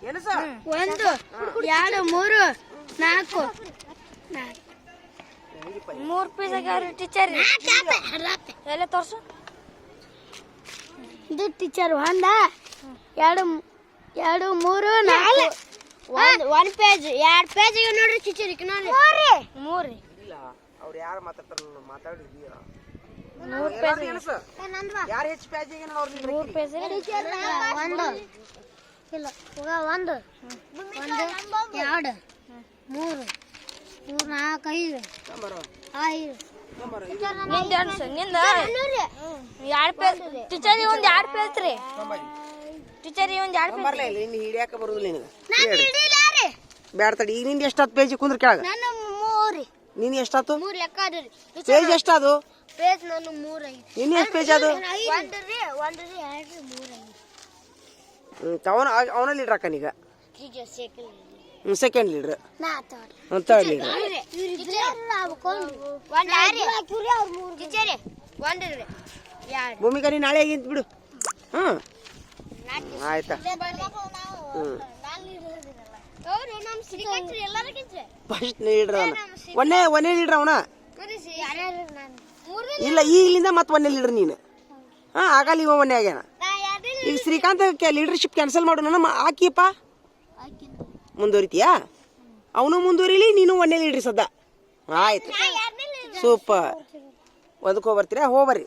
1 2 3 4 3 piece ಆಗ್ಯಾವ್ರಿ teacher ಎಲ್ಲ ತೋರ್ಸು ಇದು ಟೀಚರ್ 1 2 3 4 1 ಪೇಜ್ 2 ಪೇಜ್ ನೋಡ್ರಿ ಟೀಚರ್ ಈಗ ನೋಡಿ 3 ಇಲ್ಲ ಅವ್ರು ಯಾರು ಮಾತಾಡ್ತಾರ ಮಾತಾಡಿದ್ವಿ 3 ಪೇಜ್ ಯಾರು ಹೆಚ್ಚು ಪೇಜ್ ಈಗ ನೋಡ್ರಿ 3 ಪೇಜ್ ಟೀಚರ್ 1 ಇಲ್ಲ ಹೋಗ 1 2 3 4 5 ನಿಂದ 2 ಪೇಜ್ ಟೀಚರ್ ಒಂದು 2 ಪೇಜ್ ರೀ ಟೀಚರ್ ಒಂದು 2 ಪೇಜ್ ಬರ್ಲೇ ಇಲ್ಲ ಇನ್ನು ಹಿಡಿಯಾಕ ಬರುದಿಲ್ಲ ನಿನಗೆ ಬ್ಯಾಡ ತಡಿ ಈಗ ನಿಂದ ಎಷ್ಟಾತ್ ಪೇಜ್ ಕುಂದ್ರ ಕೆಳಗ ನಾನು 3 ನೀನು ಎಷ್ಟಾತು 3 ಲೆಕ್ಕ ಅದ್ರಿ ಪೇಜ್ ಎಷ್ಟಾದು ಪೇಜ್ ನಾನು 3 ಐತಿ ನಿನ್ನ ಎಷ್ಟು ಪೇಜ್ ಅದು 1 ರೀ 2 3 ಐತಿ ಅವನ ಲೀಡ್ರ್ ಅಕ್ಕನೀಗ ಟೀಚರ್ ಸೆಕೆಂಡ್ ಸೆಕೆಂಡ್ ಲೀಡ್ರ್ ನಾ ಥರ್ಡ್ ಲೀಡ್ರ್ ಭೂಮಿಕಾ ನೀ ನಾಳೆ ಹೇಗಿಂತ ಬಿಡು ಹ್ಞೂ ಆಯ್ತಾ ಫಸ್ಟ್ ಲೀಡ್ರ್ ಅವನ ಒಂದೇ ಲೀಡ್ರ್ ಅವನ ಇಲ್ಲ ಈಗಲಿಂದ ಮತ್ತೆ ಒಂದೇ ಲೀಡ್ರ್ ನೀನು ಹಾಂ ಆಗಲ್ಲ ಇವ ಒಂದೇ ಆಗ್ಯಾನ ಈಗ ಶ್ರೀಕಾಂತ್ ಲೀಡರ್ಶಿಪ್ ಕ್ಯಾನ್ಸಲ್ ಮಾಡು ನನ್ನ ಹಾಕಿಯಪ್ಪ ಮುಂದುವರಿತೀಯಾ ಅವನು ಮುಂದುವರಿಲಿ ನೀನು ಒಂದೇ ಲೀಡ್ರಿ ಸದ್ದ ಆಯ್ತು ಸೂಪರ್ ಒದಕೋ ಬರ್ತೀರಾ ಹೋಗ್ಬರ್ರಿ